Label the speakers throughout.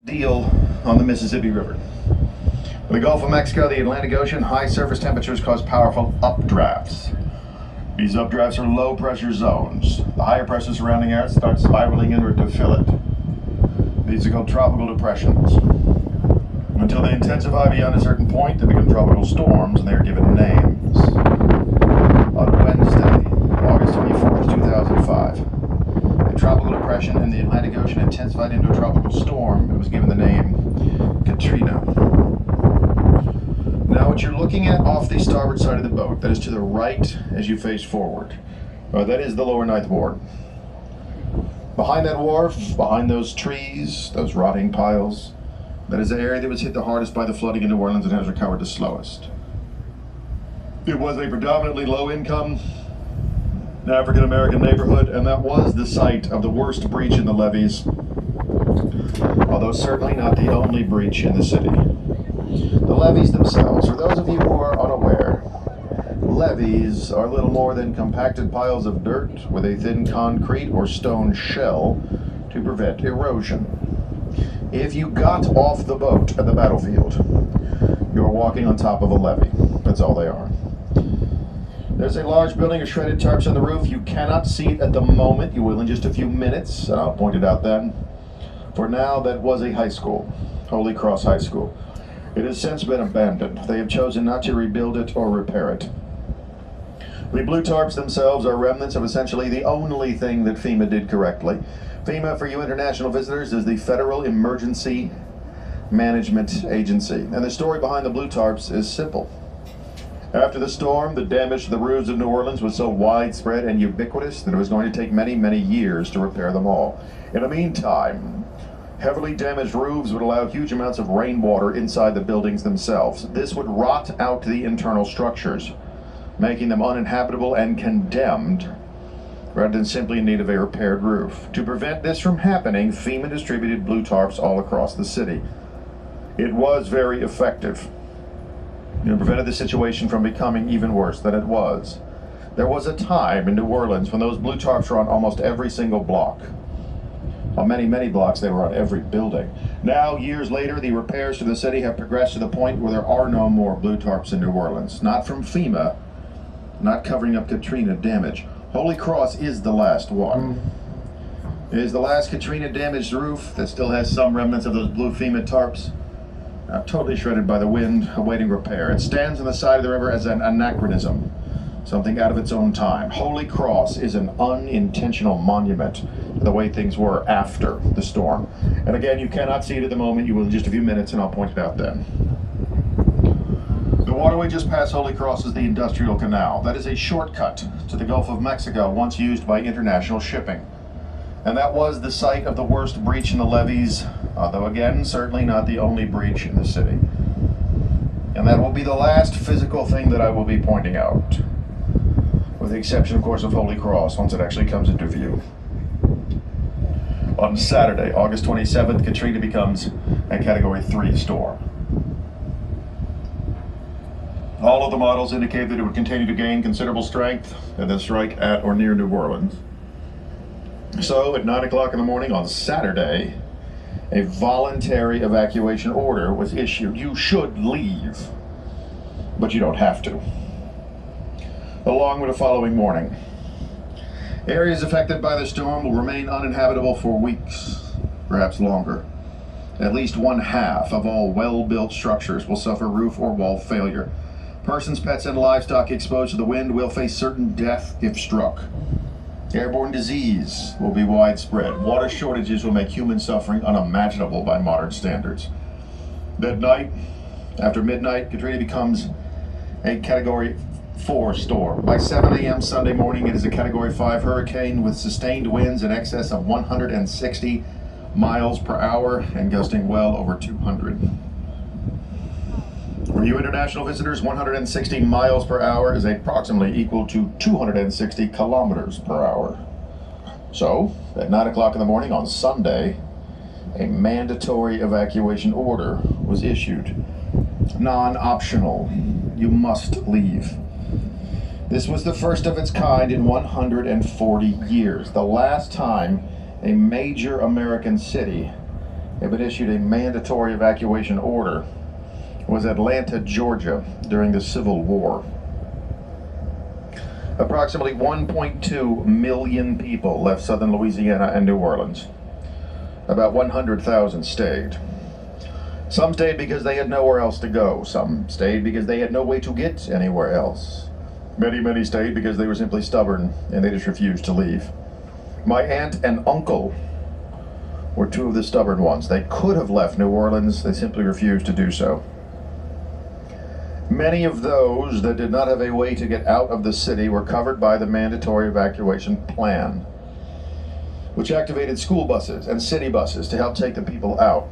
Speaker 1: Deal on the Mississippi River. In the Gulf of Mexico, the Atlantic Ocean, high surface temperatures cause powerful updrafts. These updrafts are low pressure zones. The higher pressure surrounding air starts spiraling inward to fill it. These are called tropical depressions. Until they intensify beyond a certain point, they become tropical storms, and they are given names. On Wednesday, August 24th, 2005, a tropical depression in the Atlantic Ocean intensified into a tropical storm. It was given the name Katrina. Now, what you're looking at off the starboard side of the boat, that is to the right as you face forward, that is the lower ninth ward. Behind that wharf, behind those trees, those rotting piles, that is the area that was hit the hardest by the flooding in New Orleans and has recovered the slowest. It was a predominantly low-income African-American neighborhood, and that was the site of the worst breach in the levees, although certainly not the only breach in the city. The levees themselves, for those of you who are unaware, levees are little more than compacted piles of dirt with a thin concrete or stone shell to prevent erosion. If you got off the boat at the battlefield, you're walking on top of a levee. That's all they are. There's a large building of shredded tarps on the roof. You cannot see it at the moment. You will in just a few minutes, and I'll point it out then. For now, that was a high school, Holy Cross High School. It has since been abandoned. They have chosen not to rebuild it or repair it. The blue tarps themselves are remnants of essentially the only thing that FEMA did correctly. FEMA, for you international visitors, is the Federal Emergency Management Agency. And the story behind the blue tarps is simple. After the storm, the damage to the roofs of New Orleans was so widespread and ubiquitous that it was going to take many, many years to repair them all. In the meantime, heavily damaged roofs would allow huge amounts of rainwater inside the buildings themselves. This would rot out the internal structures, making them uninhabitable and condemned, rather than simply in need of a repaired roof. To prevent this from happening, FEMA distributed blue tarps all across the city. It was very effective. It prevented the situation from becoming even worse than it was. There was a time in New Orleans when those blue tarps were on almost every single block. On many, many blocks, they were on every building. Now, years later, the repairs to the city have progressed to the point where there are no more blue tarps in New Orleans. Not from FEMA, not covering up Katrina damage. Holy Cross is the last one. It is the last Katrina damaged roof that still has some remnants of those blue FEMA tarps. Totally shredded by the wind, awaiting repair. It stands on the side of the river as an anachronism, something out of its own time. Holy Cross is an unintentional monument to the way things were after the storm. And again, you cannot see it at the moment. You will in just a few minutes, and I'll point it out then. The waterway just past Holy Cross is the Industrial Canal. That is a shortcut to the Gulf of Mexico, once used by international shipping. And that was the site of the worst breach in the levees, although again, certainly not the only breach in the city. And that will be the last physical thing that I will be pointing out, with the exception, of course, of Holy Cross, once it actually comes into view. On Saturday, August 27th, Katrina becomes a Category 3 storm. All of the models indicate that it would continue to gain considerable strength and then strike at or near New Orleans. So, at 9 o'clock in the morning on Saturday, a voluntary evacuation order was issued. You should leave, but you don't have to. Along with the following morning, areas affected by the storm will remain uninhabitable for weeks, perhaps longer. At least one half of all well-built structures will suffer roof or wall failure. Persons, pets, and livestock exposed to the wind will face certain death if struck. Airborne disease will be widespread. Water shortages will make human suffering unimaginable by modern standards. That night, after midnight, Katrina becomes a Category 4 storm. By 7 a.m. Sunday morning, it is a Category 5 hurricane with sustained winds in excess of 160 miles per hour and gusting well over 200. For you international visitors, 160 miles per hour is approximately equal to 260 kilometers per hour. So, at 9 o'clock in the morning on Sunday, a mandatory evacuation order was issued. Non-optional. You must leave. This was the first of its kind in 140 years. The last time a major American city had been issued a mandatory evacuation order. It was Atlanta, Georgia, during the Civil War. Approximately 1.2 million people left southern Louisiana and New Orleans. About 100,000 stayed. Some stayed because they had nowhere else to go. Some stayed because they had no way to get anywhere else. Many stayed because they were simply stubborn and they just refused to leave. My aunt and uncle were two of the stubborn ones. They could have left New Orleans, they simply refused to do so. Many of those that did not have a way to get out of the city were covered by the mandatory evacuation plan, which activated school buses and city buses to help take the people out.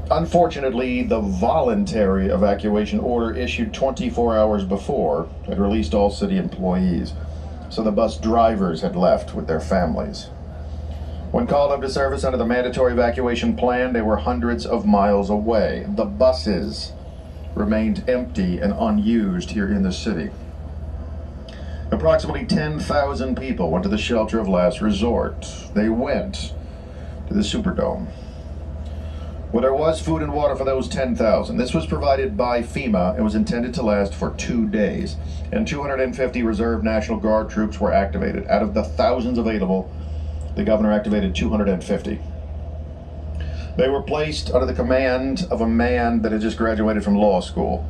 Speaker 1: Unfortunately, the voluntary evacuation order issued 24 hours before had released all city employees, so the bus drivers had left with their families. When called up to service under the mandatory evacuation plan, they were hundreds of miles away. The buses remained empty and unused here in the city. Approximately 10,000 people went to the shelter of last resort. They went to the Superdome, where there was food and water for those 10,000. This was provided by FEMA and was intended to last for 2 days. And 250 Reserve National Guard troops were activated. Out of the thousands available, the governor activated 250. They were placed under the command of a man that had just graduated from law school.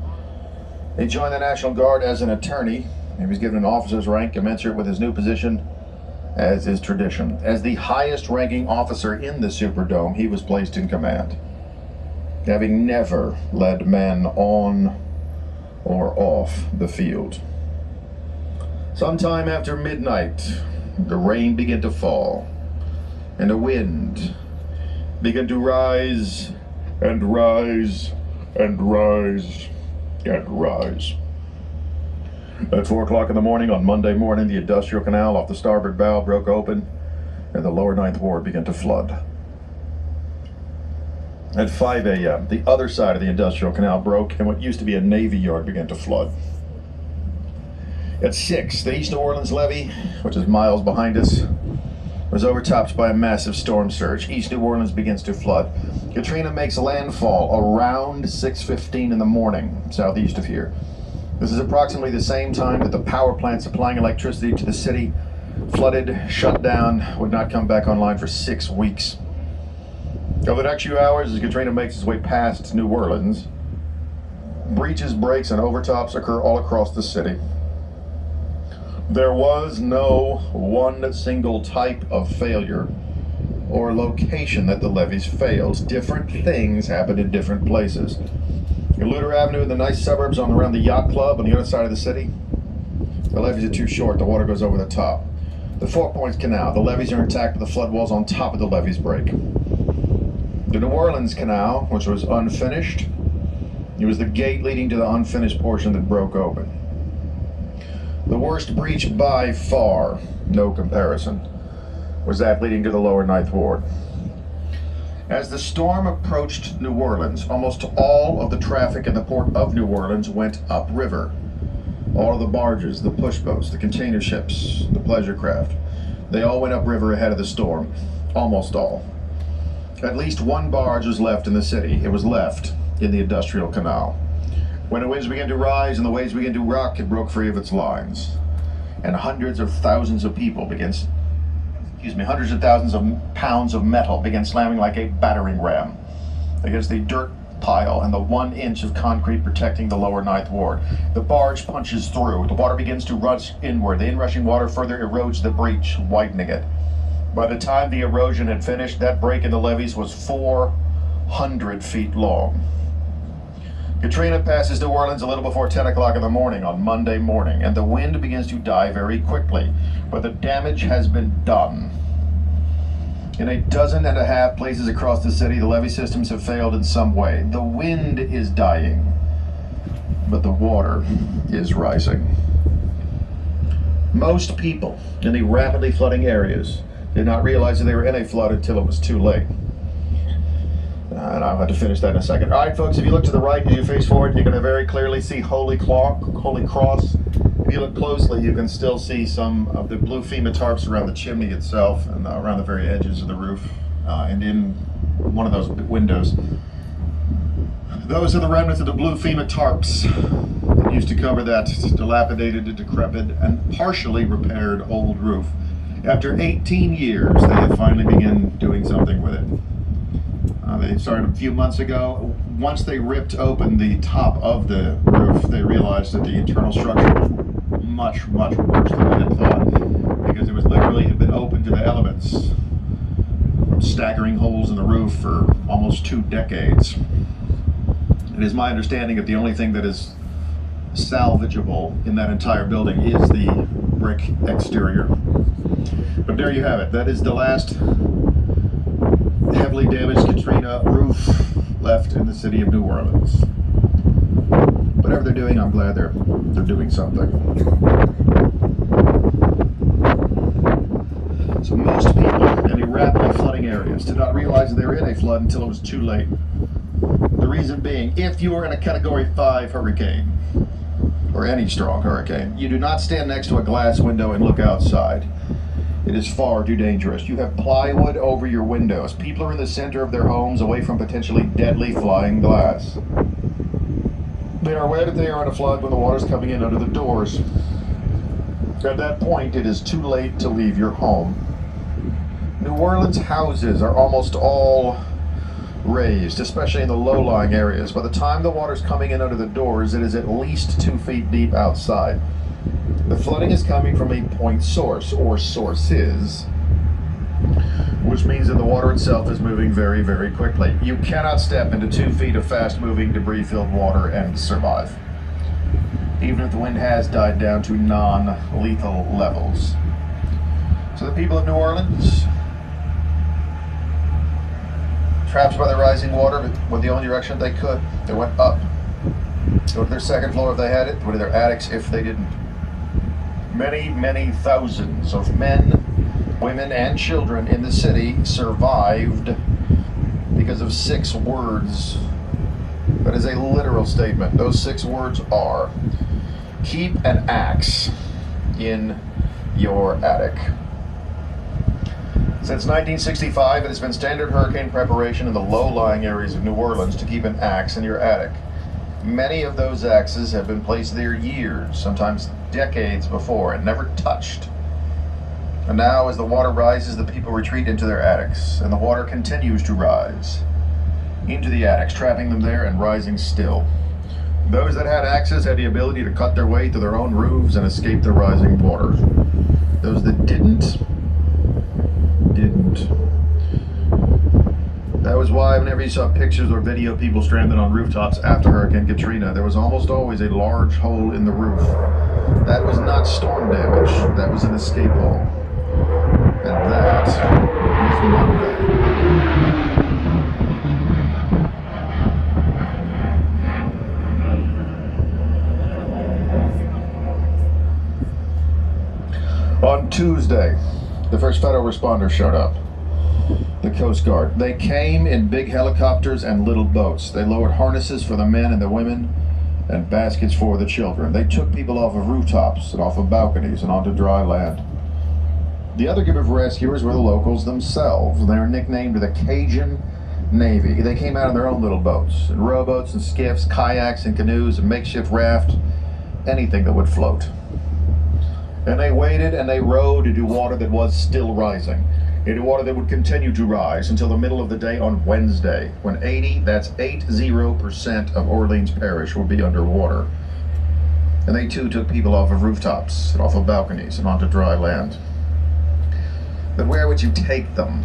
Speaker 1: He joined the National Guard as an attorney. He was given an officer's rank commensurate with his new position, as is tradition. As the highest ranking officer in the Superdome, he was placed in command, having never led men on or off the field. Sometime after midnight, the rain began to fall, and the wind began to rise and rise and rise and rise. At 4 o'clock in the morning on Monday morning, the industrial canal off the starboard bow broke open, and the lower Ninth Ward began to flood. At 5 a.m., the other side of the industrial canal broke, and what used to be a Navy yard began to flood. At 6, the East New Orleans levee, which is miles behind us, was overtopped by a massive storm surge. East New Orleans begins to flood. Katrina makes landfall around 6:15 in the morning, southeast of here. This is approximately the same time that the power plant supplying electricity to the city flooded, shut down, would not come back online for 6 weeks. Over the next few hours, as Katrina makes its way past New Orleans, breaches, breaks, and overtops occur all across the city. There was no one single type of failure or location that the levees failed. Different things happened in different places. In Luter Avenue, in the nice suburbs around the yacht club on the other side of the city, the levees are too short, the water goes over the top. The Four Points Canal, the levees are intact, but the flood walls on top of the levees break. The New Orleans Canal, which was unfinished, it was the gate leading to the unfinished portion that broke open. The worst breach by far, no comparison, was that leading to the lower Ninth Ward. As the storm approached New Orleans, almost all of the traffic in the port of New Orleans went upriver. All of the barges, the push boats, the container ships, the pleasure craft, they all went upriver ahead of the storm. Almost all. At least one barge was left in the city. It was left in the industrial canal. When the winds began to rise and the waves began to rock, it broke free of its lines. And hundreds of thousands of people hundreds of thousands of pounds of metal began slamming like a battering ram against the dirt pile and the 1 inch of concrete protecting the lower Ninth Ward. The barge punches through. The water begins to rush inward. The inrushing water further erodes the breach, widening it. By the time the erosion had finished, that break in the levees was 400 feet long. Katrina passes New Orleans a little before 10 o'clock in the morning on Monday morning, and the wind begins to die very quickly, but the damage has been done. In 1.5 dozen places across the city, the levee systems have failed in some way. The wind is dying, but the water is rising. Most people in the rapidly flooding areas did not realize that they were in a flood until it was too late. And I'll have to finish that in a second. All right, folks, if you look to the right and you face forward, you're going to very clearly see Holy Cross. If you look closely, you can still see some of the blue FEMA tarps around the chimney itself and around the very edges of the roof and in one of those windows. Those are the remnants of the blue FEMA tarps that used to cover that dilapidated, decrepit, and partially repaired old roof. After 18 years, they have finally begun doing something with it. They started a few months ago. Once they ripped open the top of the roof, they realized that the internal structure was much, much worse than they had thought, because it was literally had been open to the elements, staggering holes in the roof for almost 2 decades. It is my understanding that the only thing that is salvageable in that entire building is the brick exterior. But there you have it. That is the last heavily damaged Katrina roof left in the city of New Orleans. Whatever they're doing, I'm glad they're doing something. So most people in the rapidly flooding areas did not realize that they were in a flood until it was too late. The reason being, if you are in a Category 5 hurricane, or any strong hurricane, you do not stand next to a glass window and look outside. It is far too dangerous. You have plywood over your windows. People are in the center of their homes, away from potentially deadly flying glass. They are aware that they are in a flood when the water is coming in under the doors. At that point, it is too late to leave your home. New Orleans houses are almost all raised, especially in the low-lying areas. By the time the water's coming in under the doors, it is at least 2 feet deep outside. The flooding is coming from a point source, or sources, which means that the water itself is moving very, very quickly. You cannot step into 2 feet of fast-moving, debris-filled water and survive, even if the wind has died down to non-lethal levels. So the people of New Orleans, trapped by the rising water, went the only direction they could. They went up. Go to their second floor if they had it, go to their attics if they didn't. Many, many thousands of men, women, and children in the city survived because of 6 words. That is a literal statement. Those 6 words are: keep an axe in your attic. Since 1965, it has been standard hurricane preparation in the low-lying areas of New Orleans to keep an axe in your attic. Many of those axes have been placed there years, sometimes decades before, and never touched. And now, as the water rises, the people retreat into their attics, and the water continues to rise into the attics, trapping them there and rising still. Those that had axes had the ability to cut their way to their own roofs and escape the rising water. Those that didn't. That was why whenever you saw pictures or video of people stranded on rooftops after Hurricane Katrina, there was almost always a large hole in the roof. That was not storm damage, that was an escape hole. And that was Monday. On Tuesday, the first federal responders showed up. The Coast Guard. They came in big helicopters and little boats. They lowered harnesses for the men and the women and baskets for the children. They took people off of rooftops and off of balconies and onto dry land. The other group of rescuers were the locals themselves. They were nicknamed the Cajun Navy. They came out in their own little boats, and rowboats and skiffs, kayaks and canoes and makeshift raft, anything that would float. And they waited and they rowed into water that was still rising, into water that would continue to rise until the middle of the day on Wednesday, when 80% of Orleans Parish would be underwater. And they too took people off of rooftops and off of balconies and onto dry land. But where would you take them?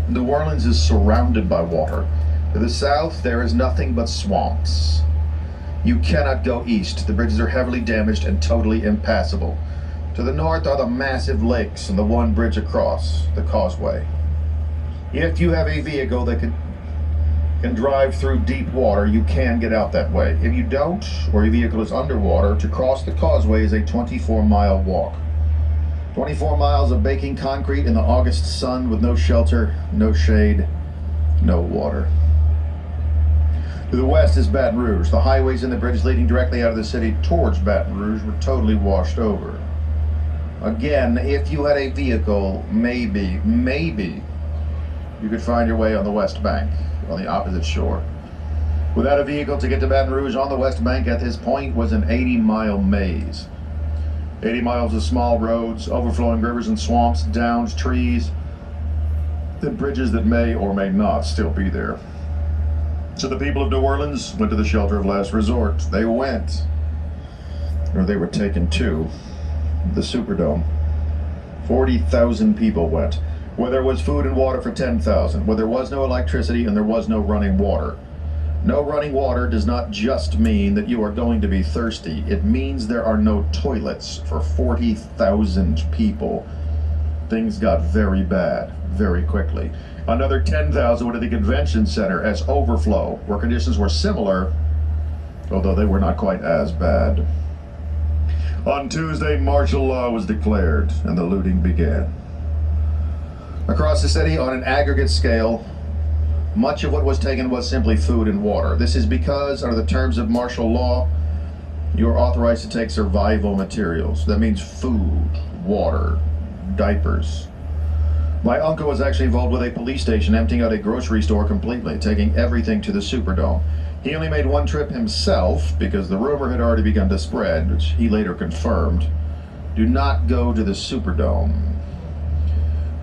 Speaker 1: New Orleans is surrounded by water. To the south, there is nothing but swamps. You cannot go east. The bridges are heavily damaged and totally impassable. To the north are the massive lakes and the one bridge across, the causeway. If you have a vehicle that can drive through deep water, you can get out that way. If you don't, or your vehicle is underwater, to cross the causeway is a 24-mile walk. 24 miles of baking concrete in the August sun with no shelter, no shade, no water. To the west is Baton Rouge. The highways and the bridges leading directly out of the city towards Baton Rouge were totally washed over. Again, if you had a vehicle, maybe you could find your way on the West Bank, on the opposite shore. Without a vehicle to get to Baton Rouge on the West Bank at this point was an 80-mile maze. 80 miles of small roads, overflowing rivers and swamps, downs, trees, and bridges that may or may not still be there. So the people of New Orleans went to the shelter of last resort. They went, or they were taken to, the Superdome. 40,000 people went, where there was food and water for 10,000, where there was no electricity and there was no running water. No running water does not just mean that you are going to be thirsty. It means there are no toilets for 40,000 people. Things got very bad very quickly. Another 10,000 went to the convention center as overflow, where conditions were similar, although they were not quite as bad. On Tuesday, martial law was declared and the looting began. Across the city, on an aggregate scale, much of what was taken was simply food and water. This is because, under the terms of martial law, you are authorized to take survival materials. That means food, water, diapers. My uncle was actually involved with a police station, emptying out a grocery store completely, taking everything to the Superdome. He only made one trip himself because the rumor had already begun to spread, which he later confirmed. Do not go to the Superdome.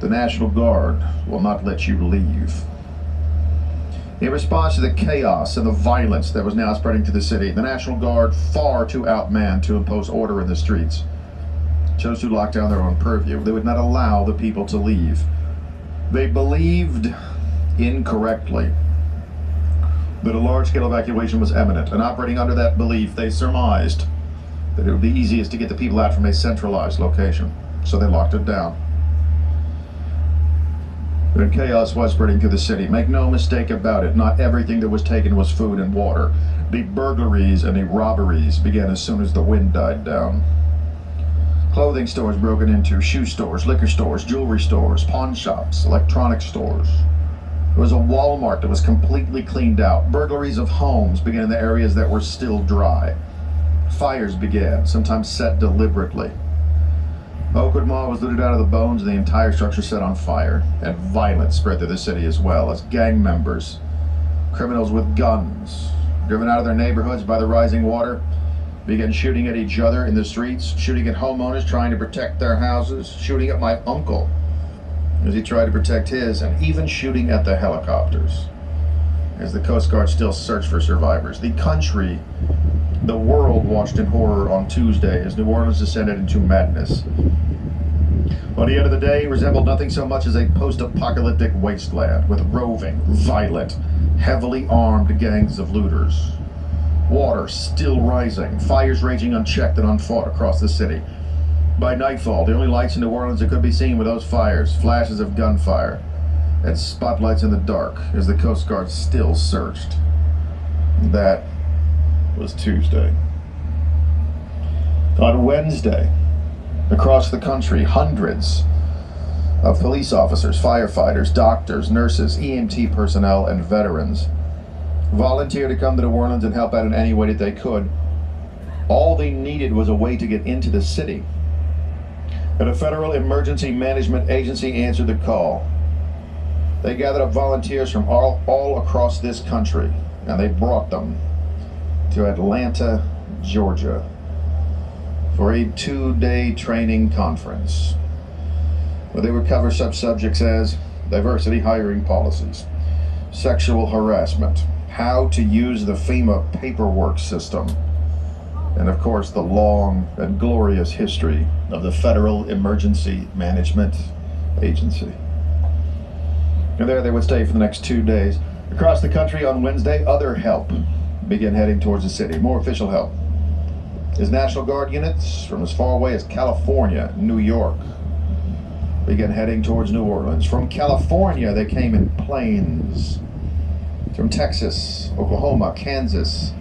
Speaker 1: The National Guard will not let you leave. In response to the chaos and the violence that was now spreading to the city, the National Guard, far too outmanned to impose order in the streets, chose to lock down their own purview. They would not allow the people to leave. They believed, incorrectly, that a large-scale evacuation was imminent, and operating under that belief, they surmised that it would be easiest to get the people out from a centralized location, so they locked it down. And chaos was spreading through the city. Make no mistake about it, not everything that was taken was food and water. The burglaries and the robberies began as soon as the wind died down. Clothing stores broken into, shoe stores, liquor stores, jewelry stores, pawn shops, electronics stores. There was a Walmart that was completely cleaned out. Burglaries of homes began in the areas that were still dry. Fires began, sometimes set deliberately. Oakwood Mall was looted out of the bones and the entire structure set on fire, and violence spread through the city as well as gang members, criminals with guns, driven out of their neighborhoods by the rising water, began shooting at each other in the streets, shooting at homeowners trying to protect their houses, shooting at my uncle as he tried to protect his, and even shooting at the helicopters as the Coast Guard still searched for survivors. The country, the world watched in horror on Tuesday as New Orleans descended into madness. By the end of the day, it resembled nothing so much as a post-apocalyptic wasteland with roving, violent, heavily armed gangs of looters. Water still rising, fires raging unchecked and unfought across the city. By nightfall, the only lights in New Orleans that could be seen were those fires, flashes of gunfire, and spotlights in the dark as the Coast Guard still searched. That was Tuesday. On Wednesday, across the country, hundreds of police officers, firefighters, doctors, nurses, EMT personnel, and veterans volunteered to come to New Orleans and help out in any way that they could. All they needed was a way to get into the city. And a federal emergency management agency answered the call. They gathered up volunteers from all across this country, and they brought them to Atlanta, Georgia, for a 2-day training conference where they would cover such subjects as diversity hiring policies, sexual harassment, how to use the FEMA paperwork system, and of course the long and glorious history of the Federal Emergency Management Agency. And there they would stay for the next 2 days. Across the country on Wednesday, other help began heading towards the city, more official help. As National Guard units from as far away as California, New York, began heading towards New Orleans. From California, they came in planes. From Texas, Oklahoma, Kansas,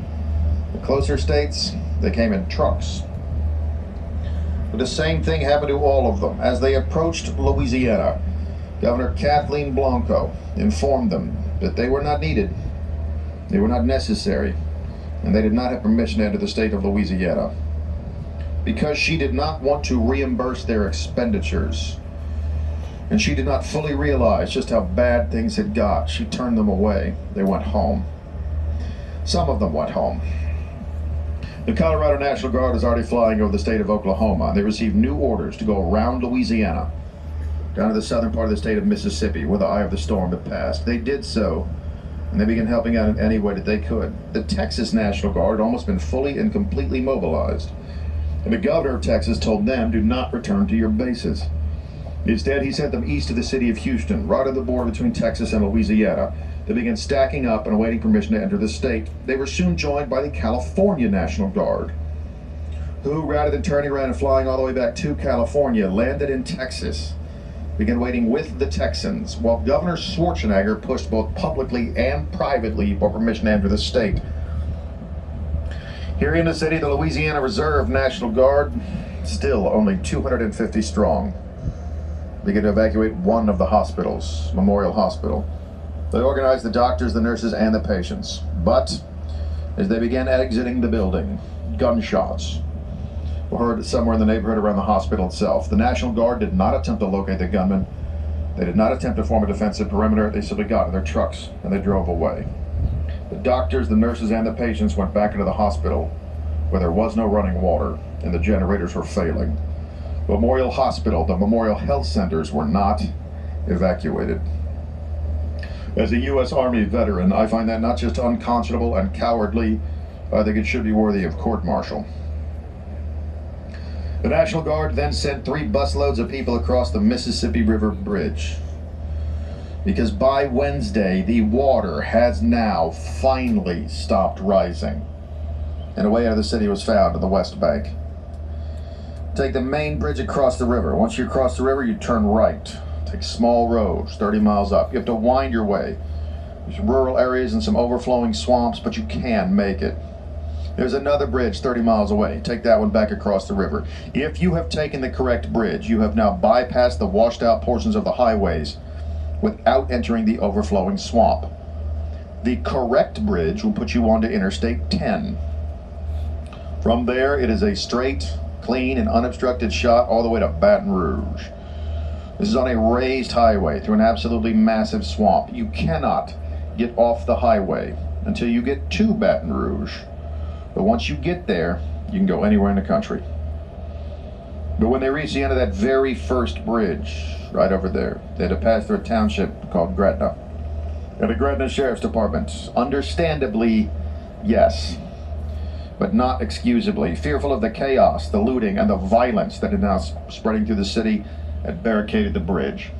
Speaker 1: the closer states, they came in trucks. But the same thing happened to all of them. As they approached Louisiana, Governor Kathleen Blanco informed them that they were not needed, they were not necessary, and they did not have permission to enter the state of Louisiana because she did not want to reimburse their expenditures. and she did not fully realize just how bad things had got. She turned them away. They went home. Some of them went home. The Colorado National Guard is already flying over the state of Oklahoma. They received new orders to go around Louisiana, down to the southern part of the state of Mississippi, where the eye of the storm had passed. They did so, and they began helping out in any way that they could. The Texas National Guard had almost been fully and completely mobilized, and the governor of Texas told them, do not return to your bases. Instead, he sent them east of the city of Houston, right on the border between Texas and Louisiana. They began stacking up and awaiting permission to enter the state. They were soon joined by the California National Guard, who, rather than turning around and flying all the way back to California, landed in Texas, began waiting with the Texans, while Governor Schwarzenegger pushed both publicly and privately for permission to enter the state. Here in the city, the Louisiana Reserve National Guard, still only 250 strong, began to evacuate one of the hospitals, Memorial Hospital. They organized the doctors, the nurses, and the patients. But as they began exiting the building, gunshots were heard somewhere in the neighborhood around the hospital itself. The National Guard did not attempt to locate the gunman. They did not attempt to form a defensive perimeter. They simply got in their trucks and they drove away. The doctors, the nurses, and the patients went back into the hospital where there was no running water and the generators were failing. Memorial Hospital, the Memorial Health Centers were not evacuated. As a U.S. Army veteran, I find that not just unconscionable and cowardly, I think it should be worthy of court-martial. The National Guard then sent 3 busloads of people across the Mississippi River Bridge, because by Wednesday, the water has now finally stopped rising, and a way out of the city was found in the West Bank. Take the main bridge across the river. Once you cross the river, you turn right. Take small roads 30 miles up. You have to wind your way. There's rural areas and some overflowing swamps, but you can make it. There's another bridge 30 miles away. Take that one back across the river. If you have taken the correct bridge, you have now bypassed the washed out portions of the highways without entering the overflowing swamp. The correct bridge will put you onto Interstate 10. From there, it is a straight, clean, and unobstructed shot all the way to Baton Rouge. This is on a raised highway through an absolutely massive swamp. You cannot get off the highway until you get to Baton Rouge. But once you get there, you can go anywhere in the country. But when they reached the end of that very first bridge, right over there, they had to pass through a township called Gretna. And the Gretna Sheriff's Department, understandably, yes, but not excusably, fearful of the chaos, the looting, and the violence that is now spreading through the city, had barricaded the bridge.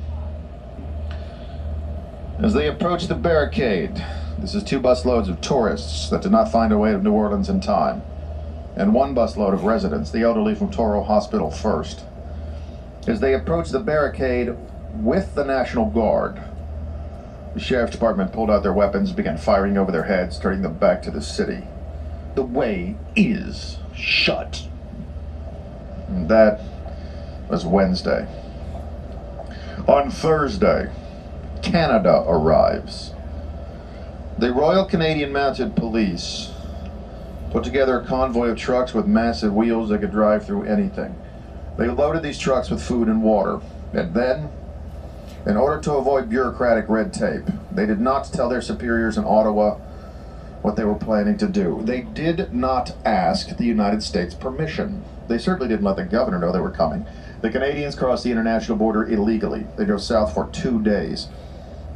Speaker 1: As they approached the barricade, this is 2 busloads of tourists that did not find a way to New Orleans in time, and 1 busload of residents, the elderly from Toro Hospital first. As they approached the barricade with the National Guard, the Sheriff's Department pulled out their weapons and began firing over their heads, turning them back to the city. The way is shut. And that was Wednesday. On Thursday, Canada arrives. The Royal Canadian Mounted Police put together a convoy of trucks with massive wheels that could drive through anything. They loaded these trucks with food and water, and then, in order to avoid bureaucratic red tape, they did not tell their superiors in Ottawa what they were planning to do. They did not ask the United States permission. They certainly didn't let the governor know they were coming. The Canadians crossed the international border illegally. They drove south for 2 days.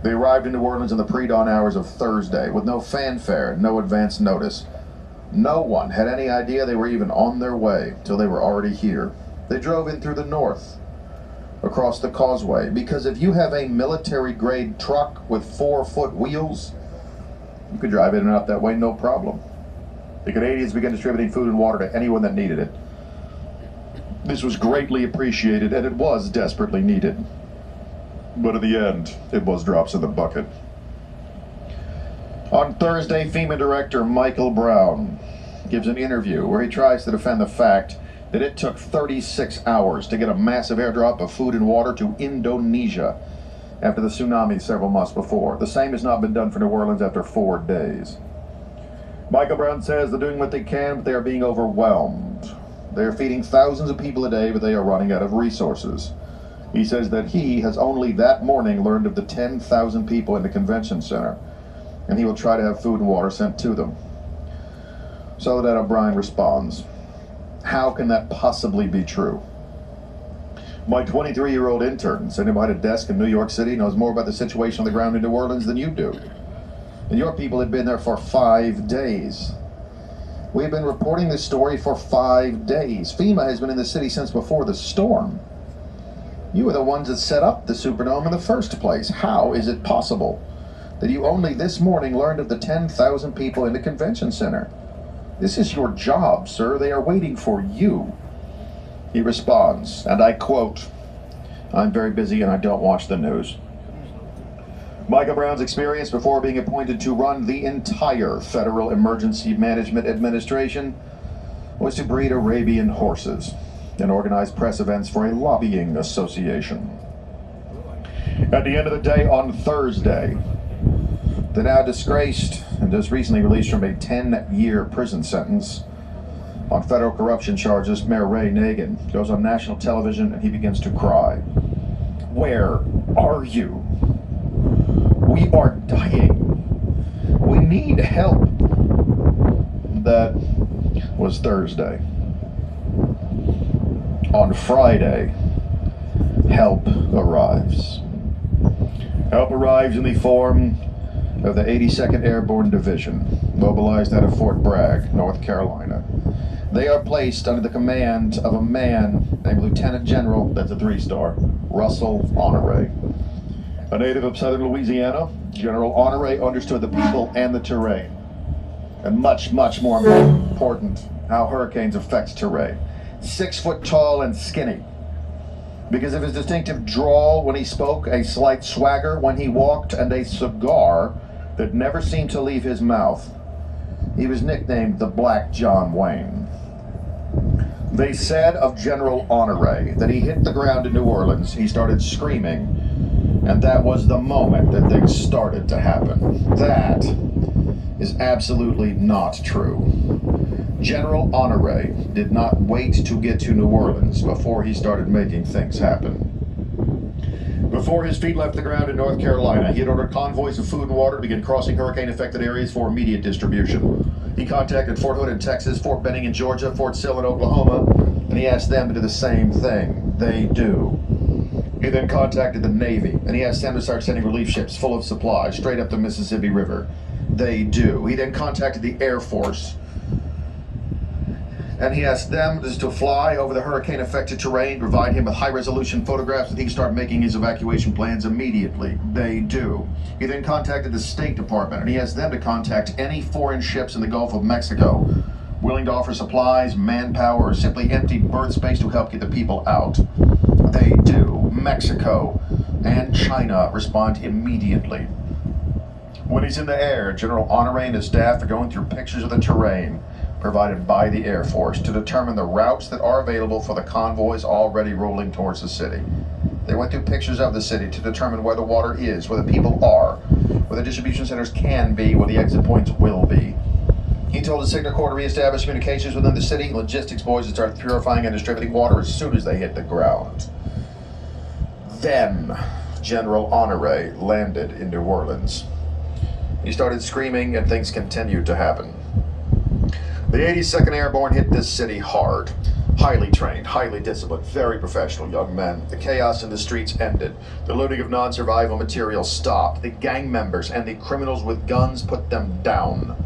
Speaker 1: They arrived in New Orleans in the pre-dawn hours of Thursday with no fanfare, no advance notice. No one had any idea they were even on their way till they were already here. They drove in through the north, across the causeway, because if you have a military-grade truck with 4-foot wheels, you could drive in and out that way, no problem. The Canadians began distributing food and water to anyone that needed it. This was greatly appreciated, and it was desperately needed. But in the end, it was drops in the bucket. On Thursday, FEMA Director Michael Brown gives an interview where he tries to defend the fact that it took 36 hours to get a massive airdrop of food and water to Indonesia after the tsunami several months before. The same has not been done for New Orleans after 4 days. Michael Brown says they're doing what they can, but they are being overwhelmed. They are feeding thousands of people a day, but they are running out of resources. He says that he has only that morning learned of the 10,000 people in the convention center, and he will try to have food and water sent to them. Soledad O'Brien responds, "How can that possibly be true? My 23-year-old intern sitting behind a desk in New York City knows more about the situation on the ground in New Orleans than you do. And your people had been there for 5 days. We've been reporting this story for 5 days. FEMA has been in the city since before the storm. You were the ones that set up the Superdome in the first place. How is it possible that you only this morning learned of the 10,000 people in the convention center? This is your job, sir. They are waiting for you." He responds, and I quote, "I'm very busy and I don't watch the news." Michael Brown's experience before being appointed to run the entire Federal Emergency Management Administration was to breed Arabian horses and organize press events for a lobbying association. At the end of the day, on Thursday, the now disgraced and just recently released from a 10-year prison sentence on federal corruption charges, Mayor Ray Nagin goes on national television and he begins to cry. "Where are you? We are dying. We need help." That was Thursday. On Friday, help arrives. Help arrives in the form of the 82nd Airborne Division, mobilized out of Fort Bragg, North Carolina. They are placed under the command of a man named Lieutenant General, that's a 3-star, Russell Honore. A native of southern Louisiana, General Honore understood the people and the terrain. And much, much more important, how hurricanes affect terrain. 6 foot tall and skinny. Because of his distinctive drawl when he spoke, a slight swagger when he walked, and a cigar that never seemed to leave his mouth, he was nicknamed the Black John Wayne. They said of General Honore that he hit the ground in New Orleans, he started screaming, and that was the moment that things started to happen. That is absolutely not true. General Honore did not wait to get to New Orleans before he started making things happen. Before his feet left the ground in North Carolina, he had ordered convoys of food and water to begin crossing hurricane-affected areas for immediate distribution. He contacted Fort Hood in Texas, Fort Benning in Georgia, Fort Sill in Oklahoma, and he asked them to do the same thing. They do. He then contacted the Navy, and he asked them to start sending relief ships full of supplies straight up the Mississippi River. They do. He then contacted the Air Force, and he asked them to fly over the hurricane-affected terrain, provide him with high-resolution photographs, and he can start making his evacuation plans immediately. They do. He then contacted the State Department, and he asked them to contact any foreign ships in the Gulf of Mexico willing to offer supplies, manpower, or simply empty berth space to help get the people out. They do. Mexico and China respond immediately. When he's in the air, General Honore and his staff are going through pictures of the terrain provided by the Air Force to determine the routes that are available for the convoys already rolling towards the city. They went through pictures of the city to determine where the water is, where the people are, where the distribution centers can be, where the exit points will be. He told the Signal Corps to reestablish communications within the city, logistics boys to start purifying and distributing water as soon as they hit the ground. Then General Honore landed in New Orleans. He started screaming and things continued to happen. The 82nd Airborne hit this city hard. Highly trained, highly disciplined, very professional young men. The chaos in the streets ended. The looting of non-survival material stopped. The gang members and the criminals with guns put them down.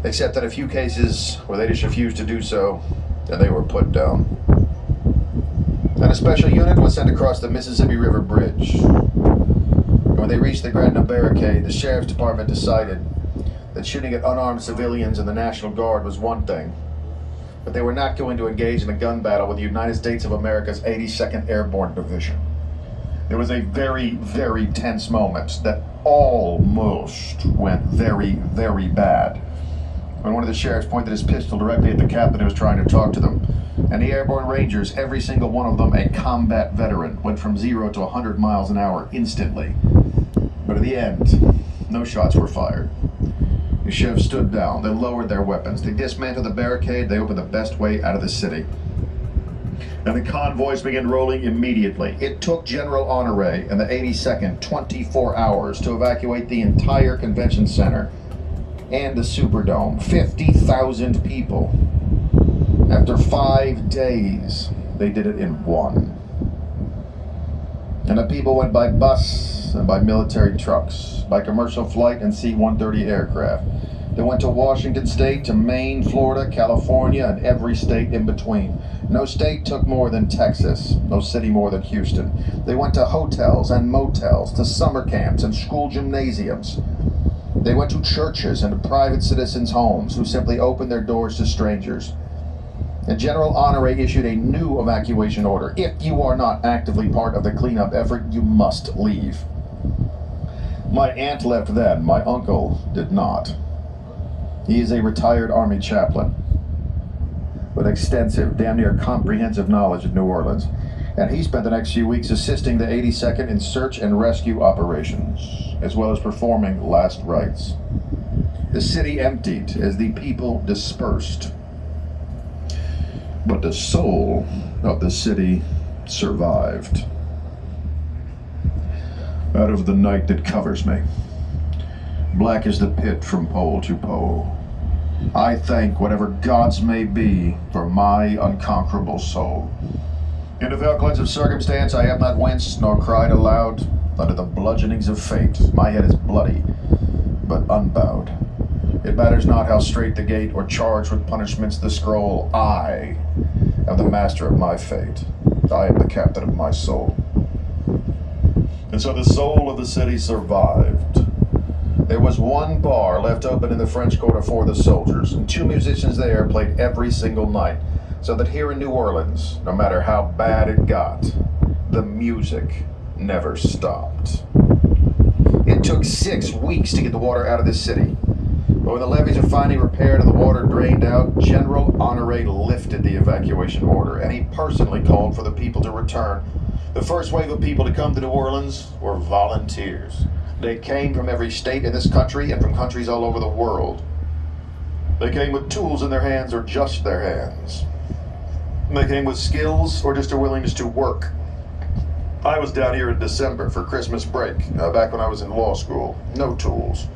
Speaker 1: Except in a few cases where they just refused to do so, and they were put down. And a special unit was sent across the Mississippi River Bridge. And when they reached the Gretna barricade, the Sheriff's Department decided that shooting at unarmed civilians and the National Guard was one thing, but they were not going to engage in a gun battle with the United States of America's 82nd Airborne Division. There was a very, very tense moment that almost went very, very bad when one of the sheriffs pointed his pistol directly at the captain who was trying to talk to them. And the Airborne Rangers, every single one of them a combat veteran, went from 0 to 100 miles an hour instantly. But at the end, no shots were fired. The sheriffs stood down, they lowered their weapons, they dismantled the barricade, they opened the best way out of the city. and the convoys began rolling immediately. It took General Honoré and the 82nd 24 hours to evacuate the entire convention center and the Superdome. 50,000 people. After 5 days, they did it in 1. And the people went by bus and by military trucks, by commercial flight and C-130 aircraft. They went to Washington State, to Maine, Florida, California, and every state in between. No state took more than Texas, no city more than Houston. They went to hotels and motels, to summer camps and school gymnasiums. They went to churches and to private citizens' homes who simply opened their doors to strangers. And General Honoré issued a new evacuation order. If you are not actively part of the cleanup effort, you must leave. My aunt left then, my uncle did not. He is a retired Army chaplain with extensive, damn near comprehensive knowledge of New Orleans. And he spent the next few weeks assisting the 82nd in search and rescue operations, as well as performing last rites. The city emptied as the people dispersed. But the soul of the city survived. Out of the night that covers me, black as the pit from pole to pole, I thank whatever gods may be for my unconquerable soul. In the outlines of circumstance, I have not winced nor cried aloud under the bludgeonings of fate. My head is bloody, but unbowed. It matters not how straight the gate or charged with punishments the scroll. I am the master of my fate. I am the captain of my soul. And so the soul of the city survived. There was one bar left open in the French Quarter for the soldiers, and 2 musicians there played every single night, so that here in New Orleans, no matter how bad it got, the music never stopped. It took 6 weeks to get the water out of this city. But when the levees are finally repaired and the water drained out, General Honoré lifted the evacuation order, and he personally called for the people to return. The first wave of people to come to New Orleans were volunteers. They came from every state in this country and from countries all over the world. They came with tools in their hands or just their hands. They came with skills or just a willingness to work. I was down here in December for Christmas break, back when I was in law school. No tools,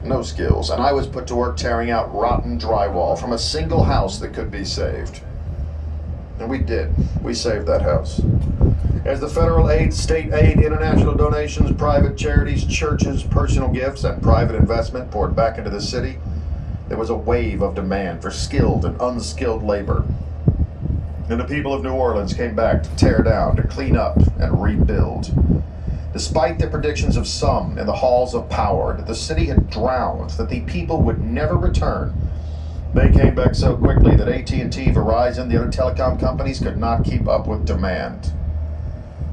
Speaker 1: no skills, and I was put to work tearing out rotten drywall from a single house that could be saved. And we did. We saved that house. As the federal aid, state aid, international donations, private charities, churches, personal gifts, and private investment poured back into the city, there was a wave of demand for skilled and unskilled labor. And the people of New Orleans came back to tear down, to clean up, and rebuild. Despite the predictions of some in the halls of power that the city had drowned, that the people would never return, they came back so quickly that AT&T, Verizon, the other telecom companies could not keep up with demand.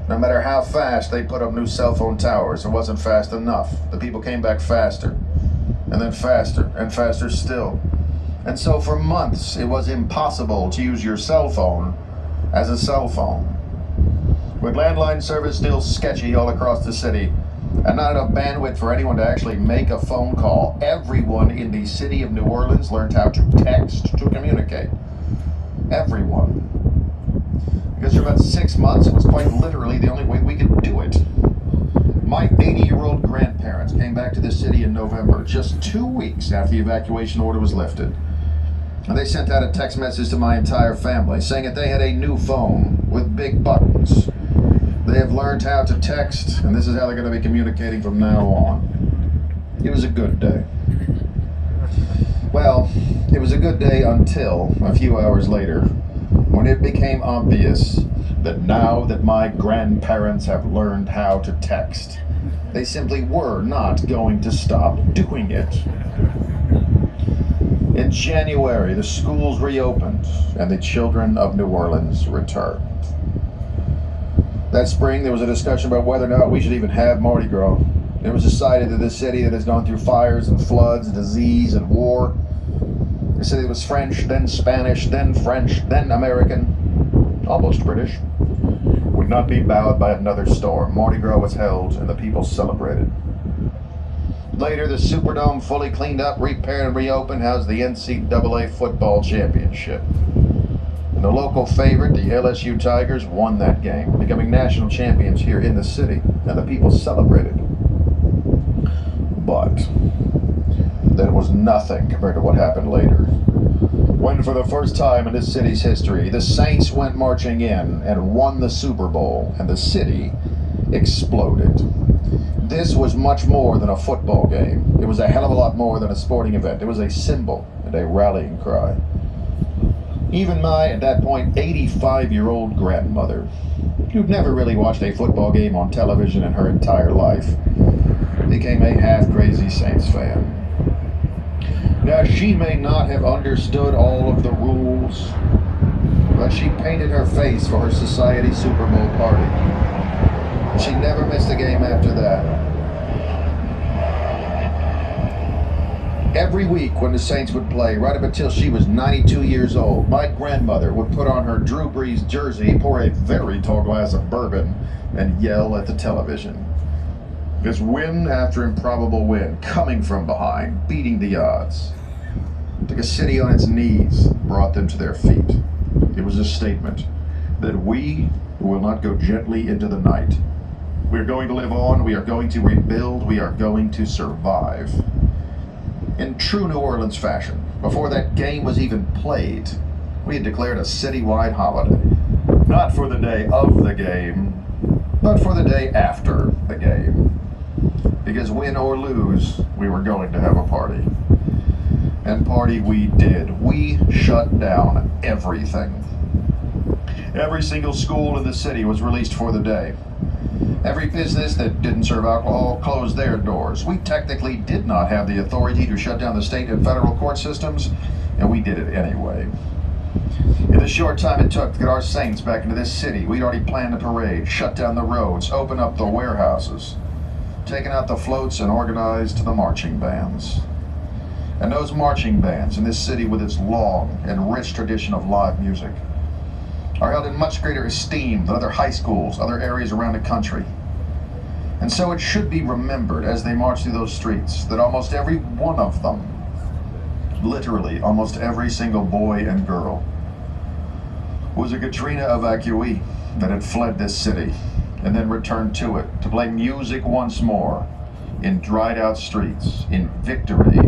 Speaker 1: No matter how fast they put up new cell phone towers, it wasn't fast enough. The people came back faster, and then faster, and faster still. And so for months, it was impossible to use your cell phone as a cell phone. With landline service still sketchy all across the city, and not enough bandwidth for anyone to actually make a phone call, everyone in the city of New Orleans learned how to text to communicate. Everyone. Because for about 6 months, it was quite literally the only way we could do it. My 80-year-old grandparents came back to the city in November, just 2 weeks after the evacuation order was lifted. And they sent out a text message to my entire family saying that they had a new phone with big buttons. They have learned how to text, and this is how they're going to be communicating from now on. It was a good day. Well, it was a good day until a few hours later, when it became obvious that now that my grandparents have learned how to text, they simply were not going to stop doing it. In January, the schools reopened and the children of New Orleans returned. That spring, there was a discussion about whether or not we should even have Mardi Gras. It was decided that this city that has gone through fires and floods, disease and war, the city that was French, then Spanish, then French, then American, almost British, would not be bowed by another storm. Mardi Gras was held and the people celebrated. Later, the Superdome, fully cleaned up, repaired, and reopened, housed the NCAA football championship. And The local favorite, the LSU Tigers, won that game, becoming national champions here in the city, and the people celebrated. But that was nothing compared to what happened later, when for the first time in this city's history, the Saints went marching in and won the Super Bowl, and the city exploded. This was much more than a football game. It was a hell of a lot more than a sporting event. It was a symbol and a rallying cry. Even my, at that point, 85-year-old grandmother, who'd never really watched a football game on television in her entire life, became a half-crazy Saints fan. Now, she may not have understood all of the rules, but she painted her face for her society Super Bowl party. She never missed a game after that. Every week when the Saints would play, right up until she was 92 years old, my grandmother would put on her Drew Brees jersey, pour a very tall glass of bourbon, and yell at the television. This win after improbable win, coming from behind, beating the odds. Took a city on its knees, brought them to their feet. It was a statement that we will not go gently into the night. We are going to live on, we are going to rebuild, we are going to survive. In true New Orleans fashion, before that game was even played, we had declared a citywide holiday. Not for the day of the game, but for the day after the game. Because win or lose, we were going to have a party. And party we did. We shut down everything. Every single school in the city was released for the day. Every business that didn't serve alcohol closed their doors. We technically did not have the authority to shut down the state and federal court systems, and we did it anyway. In the short time it took to get our Saints back into this city, we'd already planned a parade, shut down the roads, opened up the warehouses, taken out the floats, and organized the marching bands. And those marching bands in this city, with its long and rich tradition of live music, are held in much greater esteem than other high schools, other areas around the country. And so it should be remembered as they march through those streets that almost every one of them, literally almost every single boy and girl, was a Katrina evacuee that had fled this city and then returned to it to play music once more in dried out streets, in victory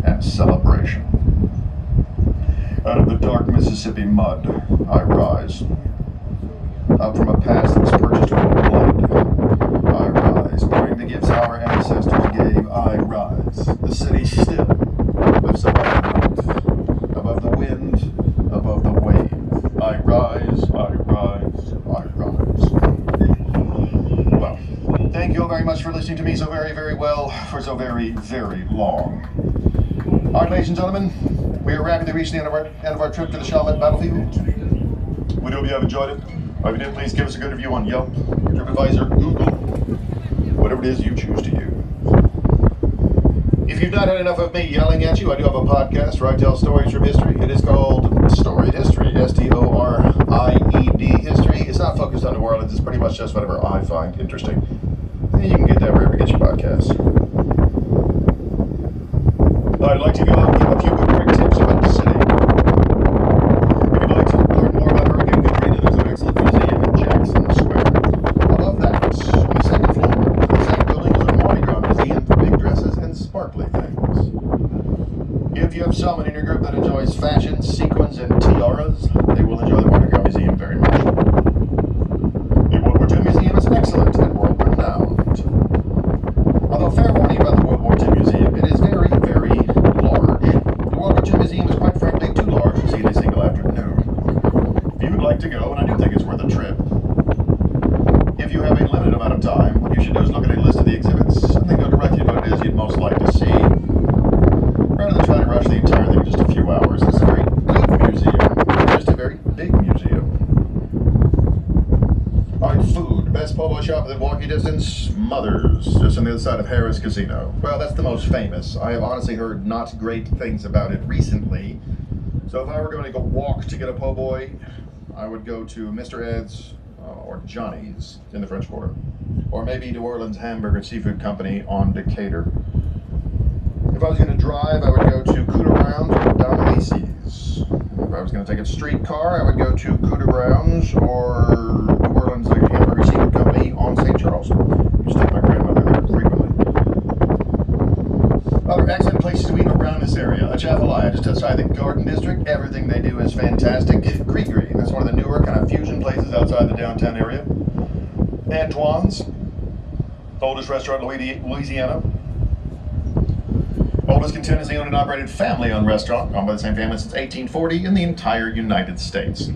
Speaker 1: and celebration. Out of the dark Mississippi mud, I rise. Up from a past that was purchased with blood, I rise. Bearing the gifts our ancestors gave, I rise. The city still lifts above the night, above the wind, above the wave. I rise, I rise, I rise. Well, thank you all very much for listening to me so very, very well for so very, very long. All right, ladies and gentlemen, we are rapidly reaching the end of our trip to the Chalmette battlefield. We hope you have enjoyed it. If you did, please give us a good review on Yelp, TripAdvisor, Google, whatever it is you choose to use. If you've not had enough of me yelling at you, I do have a podcast where I tell stories from history. It is called Storied History, S-T-O-R-I-E-D History. It's not focused on New Orleans. It's pretty much just whatever I find interesting. And you can get that wherever you get your podcasts. I'd like to give a few good quick tips about the city. If you'd like to learn more about Hurricane Katrina, there's an excellent museum in Jackson Square. Above that, on the second floor of the same building is a Mardi Gras museum for big dresses and sparkly things. If you have someone in your group that enjoys fashion, sequins, and tiaras, they will enjoy the Mardi Gras museum very much. The World War II museum is excellent and world-renowned. Although fair warning about the World War II museum, it is very, very large. The World War II museum is quite frankly too large to see in a single afternoon. If you would like to go, and I do think it's worth a trip, if you have a limited amount of time, what you should do is look at a list of the exhibits and then go directly to what it is you'd most like to see, rather than trying to rush the entire thing in just a few hours. It's a very good museum, just a very big museum. Alright, food. Best po' boy shop within walking distance? Mother's, just on the other side of Harris Casino. Well, that's the most famous. I have honestly heard not great things about it recently. So if I were going to go walk to get a po' boy, I would go to Mr. Ed's or Johnny's in the French Quarter. Or maybe New Orleans Hamburger and Seafood Company on Decatur. If I was going to drive, I would go to Cooter Brown's or Don Lacey's. If I was going to take a streetcar, I would go to Cougar Grounds or New Orleans Hamburger Seafood Company on St. Charles. Used to take my grandmother there frequently. Other excellent places to eat around this area. Atchafalaya, just outside the Garden District. Everything they do is fantastic. Creek Green, that's one of the newer kind of fusion places outside the downtown area. Antoine's, oldest restaurant in Louisiana. Oldest continuously owned and operated family-owned restaurant, owned by the same family since 1840 in the entire United States.